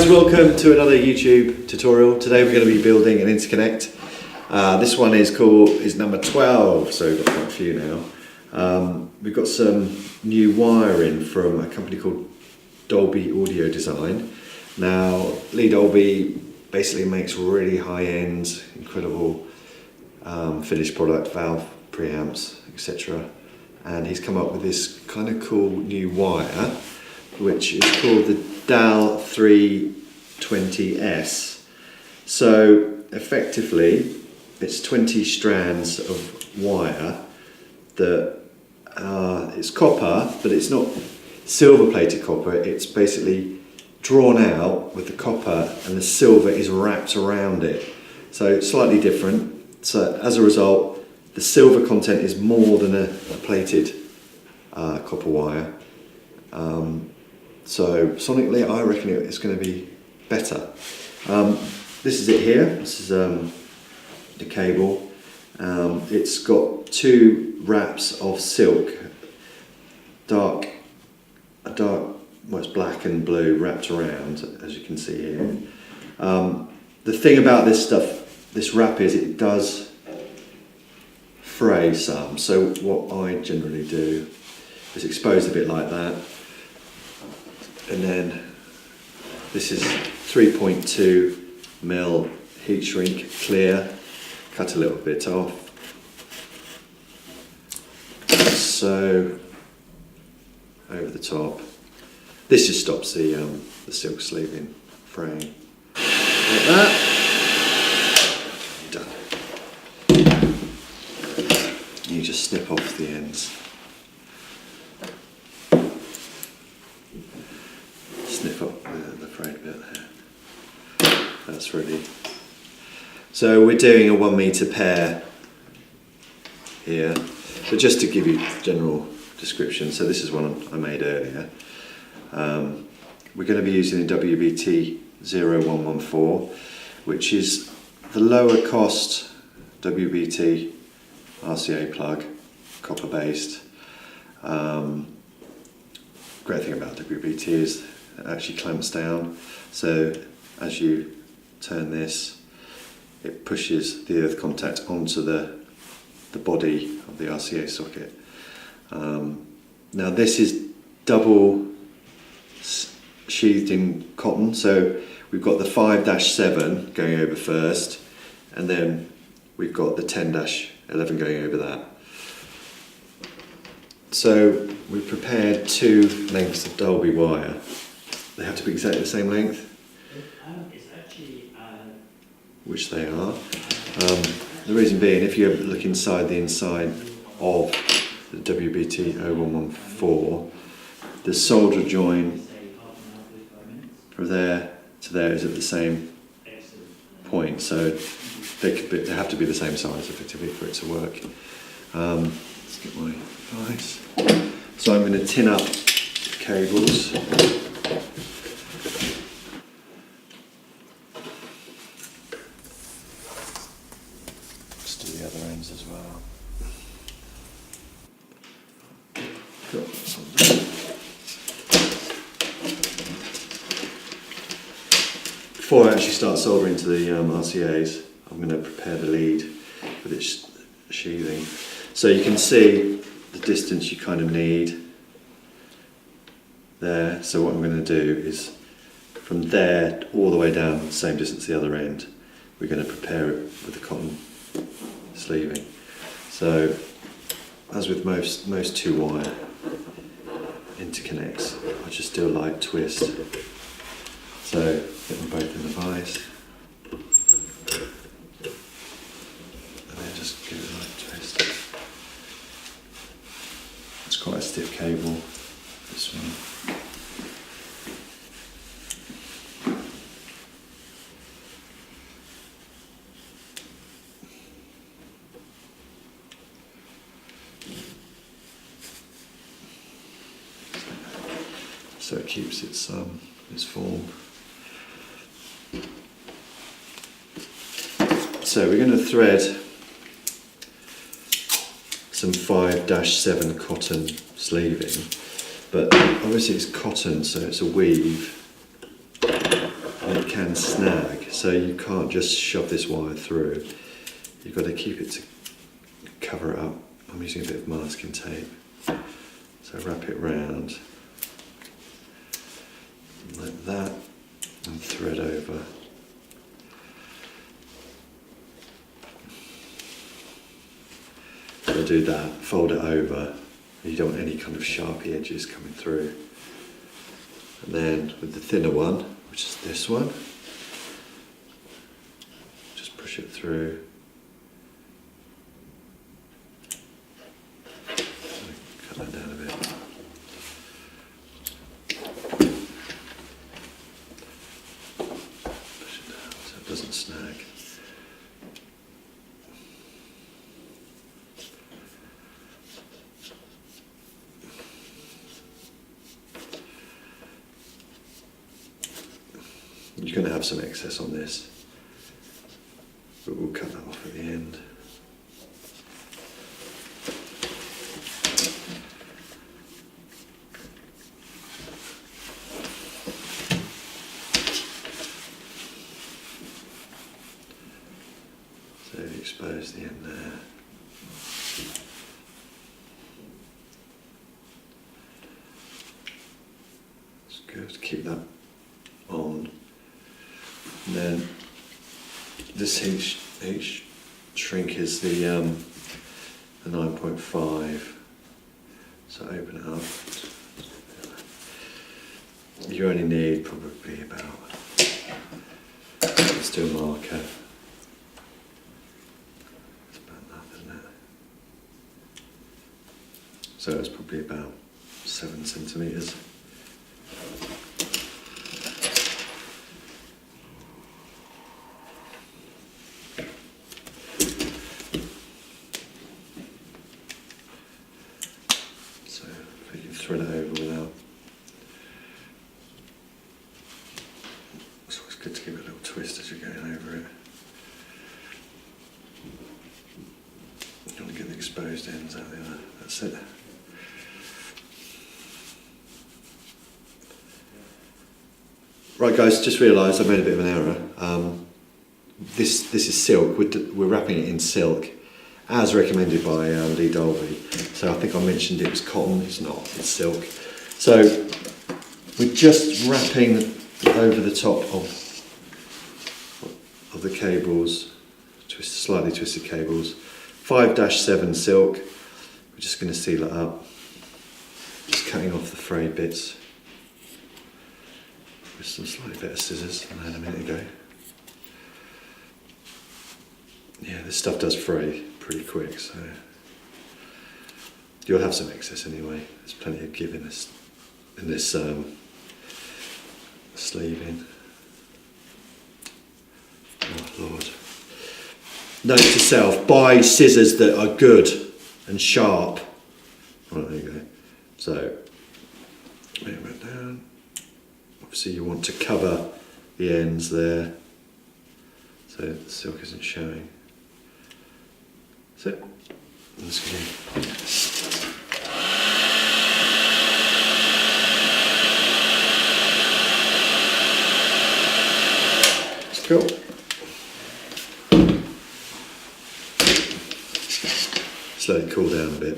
guys, welcome to another YouTube tutorial. Today we're going to be building an interconnect. This one is number 12, so we've got quite a few now. We've got some new wiring from a company called Dalby Audio Design. Now, Dalby basically makes really high-end, incredible finished product, valve, preamps, etc. And he's come up with this kind of cool new wire, which is called the D.I.Y 320S. So effectively, it's 20 strands of wire that it's copper, but it's not silver-plated copper. It's basically drawn out with the copper, and the silver is wrapped around it. So slightly different. So as a result, the silver content is more than a plated copper wire. So sonically, I reckon it's going to be better. This is it here. This is the cable. It's got two wraps of silk, well, it's black and blue wrapped around, as you can see here. The thing about this stuff, this wrap, is it does fray some. So what I generally do is expose a bit like that. And then this is 3.2mm heat shrink clear, cut a little bit off. So over the top. This just stops the silk sleeving fraying. Like that. Done. You just snip off the ends. Snip up the frayed bit there. That's ready. So we're doing a 1 meter pair here, but just to give you general description, so this is one I made earlier. We're going to be using the WBT 0114, which is the lower cost WBT RCA plug, copper based. Great thing about WBT is it actually clamps down, so as you turn this, it pushes the earth contact onto the body of the RCA socket. Now this is double sheathed in cotton, so we've got the 5-7 going over first, and then we've got the 10-11 going over that. So we've prepared two lengths of Dalby wire. They have to be exactly the same length, which they are. The reason being, if you look inside the inside of the WBT 0114, the solder join from there to there is at the same point, so they have to be the same size effectively for it to work. Let's get my device. So I'm going to tin up cables. Let's do the other ends as well. Got something. Before I actually start soldering to the RCAs, I'm going to prepare the lead with its sheathing. So you can see the distance you kind of need there. So what I'm going to do is from there all the way down, the same distance the other end, we're going to prepare it with the cotton sleeving. So as with most 2-wire interconnects, I just do a light twist. So get them both in the vise, and then just give it a light twist. It's quite a stiff cable, this one. So it keeps its form. So we're going to thread some 5-7 cotton sleeving, but obviously it's cotton, so it's a weave. and it can snag, so you can't just shove this wire through. You've got to keep it to cover it up. I'm using a bit of masking tape. So wrap it round like that and thread over. So do that, fold it over. You don't want any kind of sharpy edges coming through. And then with the thinner one, which is this one, just push it through. Cut that down a bit. Push it down so it doesn't snag. You're going to have some excess on this, but we'll cut that off at the end. So expose the end there. It's good to keep that on. And then this heat shrink is the 9.5. So open it up. You only need probably about, let's do a marker. It's about that, isn't it? So it's probably about 7 centimetres. Thread it over without. It's always good to give it a little twist as you're going over it. You want to get the exposed ends out there. That's it. Right, guys, just realised I made a bit of an error. This is silk. We're wrapping it in silk, as recommended by D.I.Y. So I think I mentioned it was cotton. It's not. It's silk. So we're just wrapping over the top of the cables, slightly twisted cables. 5-7 silk. We're just going to seal it up. Just cutting off the frayed bits with some slightly better scissors than I had a minute ago. Yeah, this stuff does fray pretty quick, so you'll have some excess anyway. There's plenty of give in this sleeving. Oh Lord! Note to self: buy scissors that are good and sharp. Right, there you go. So lay it down. Obviously, you want to cover the ends there, so the silk isn't showing. That's it. Let's go. It's cool. Just let it cool down a bit.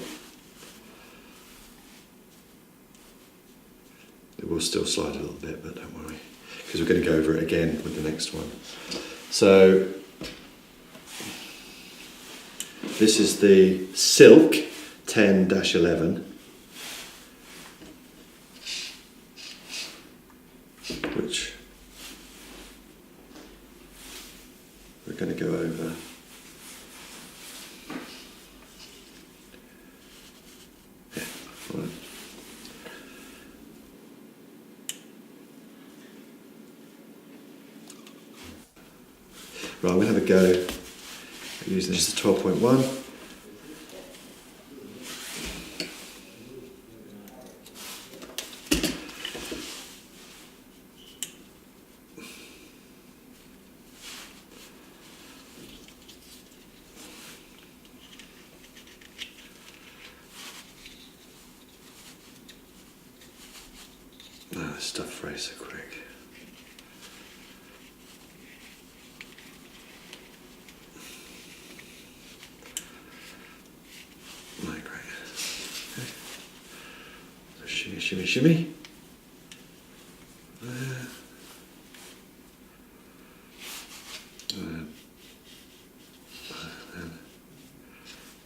It will still slide a little bit, but don't worry, because we're going to go over it again with the next one. So this is the silk 10-11, which we're going to go over. Yeah, right. Right, I'm going to have a go at using this as 12.1. This stuff frays so quick. Shimmy, shimmy, shimmy. There.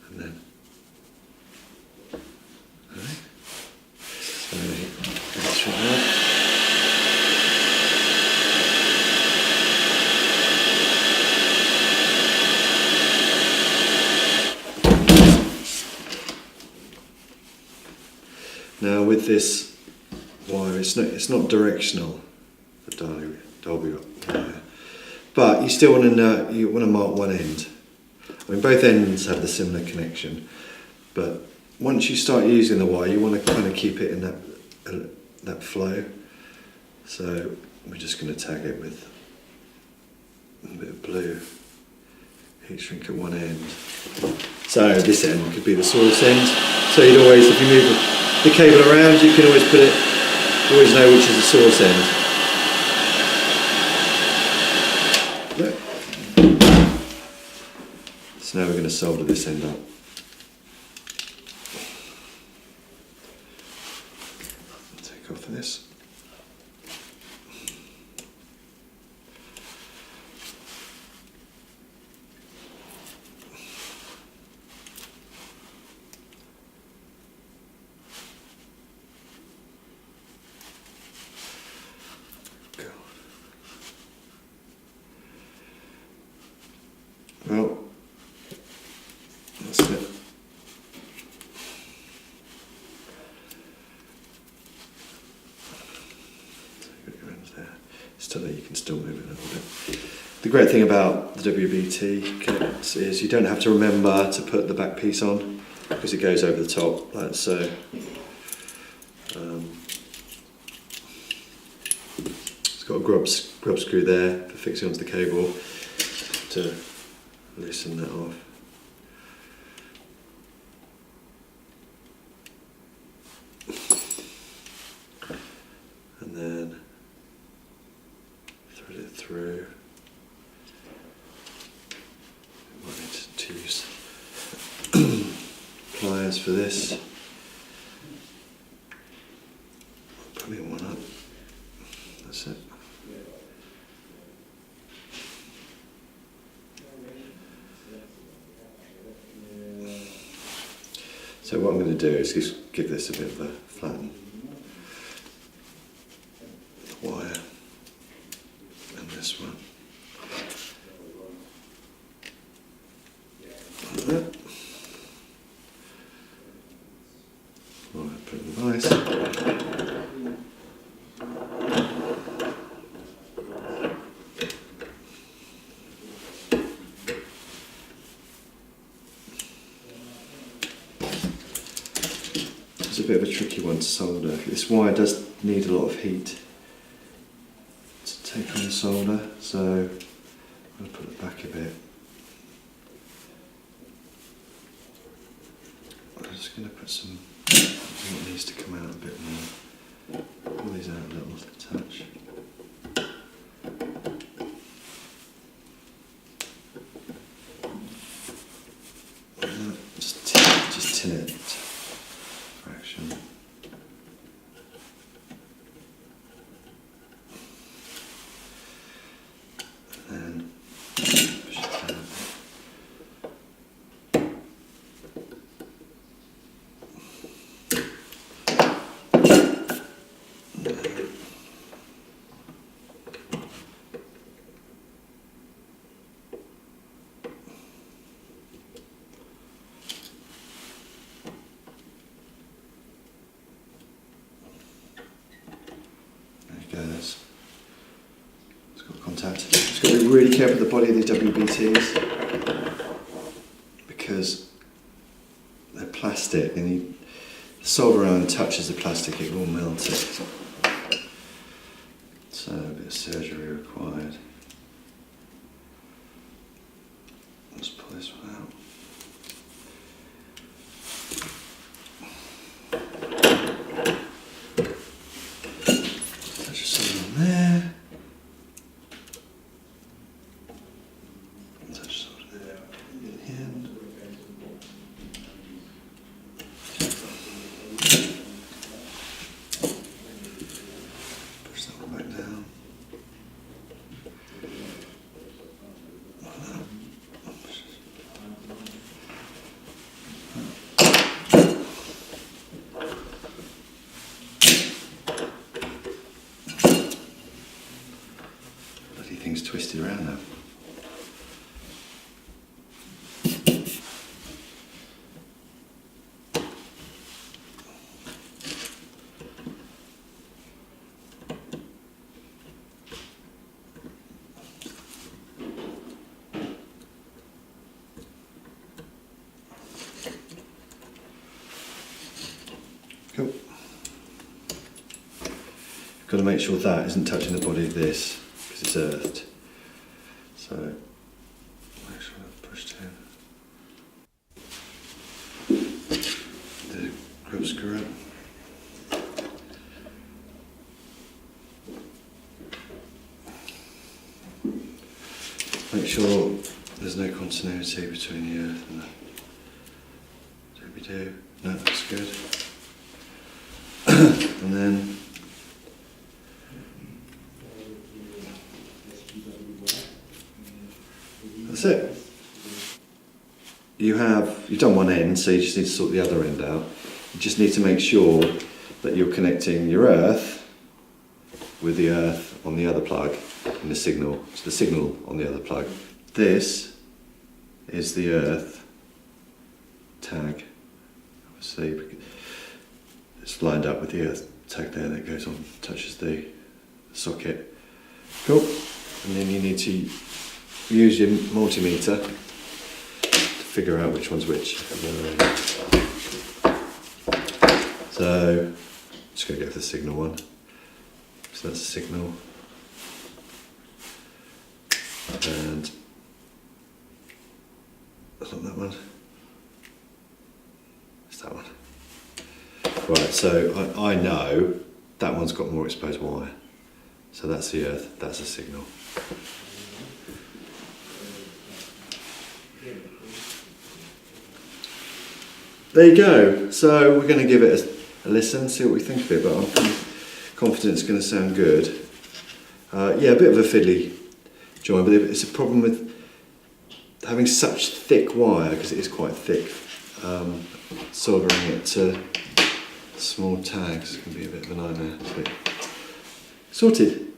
And then. Alright. Slowly get it through there. Now with this wire, it's not directional, the Dalby wire, but you still want to mark one end. I mean, both ends have the similar connection, but once you start using the wire, you want to kind of keep it in that flow. So we're just going to tag it with a bit of blue heat shrink at one end. So this end could be the source end. So you'd always, if you move the cable around, you can always always know which is the source end. Look. So now we're going to solder this end up. Take off this. Well, that's it. So that you can still move it a little bit. The great thing about the WBT kits is you don't have to remember to put the back piece on because it goes over the top like so. It's got a grub screw there for fixing onto the cable to loosen that off. And then thread it through. Might need to use pliers for this. Probably one up. That's it. So what I'm going to do is just give this a bit of a flatten wire and this one. Like that. Wire put in the vise. It's a bit of a tricky one to solder. This wire does need a lot of heat to take on the solder, so I'm going to put it back a bit. I'm just going to put some, I think it needs to come out a bit more. Pull these out a little touch. Just tin it. Fraction. And then push it down. It's got contact. Just got to be really careful with the body of the WBTs because they're plastic and the solder around touches the plastic, it will melt it. So a bit of surgery required. Let's pull this one out. There. Touch solder there in the end. Cool. Got to make sure that isn't touching the body of this because it's earthed. So make sure that's pushed in. The grip screw up. Make sure there's no continuity between the earth and the do. No, that's good. And then that's it. You've done one end, so you just need to sort the other end out. You just need to make sure that you're connecting your earth with the earth on the other plug and the signal on the other plug. This is the earth tag. Obviously, it's lined up with the earth tag there that goes on, touches the socket. Cool. And then you need to use your multimeter to figure out which one's which. So, I'm just going to go for the signal one. So that's the signal. And that's not that one. It's that one. Right, so I know that one's got more exposed wire. So that's the earth, that's the signal. There you go. So we're going to give it a listen, see what we think of it, but I'm confident it's going to sound good. Yeah, a bit of a fiddly join, but it's a problem with having such thick wire, because it is quite thick. Soldering it to small tags can be a bit of a nightmare. Sorted.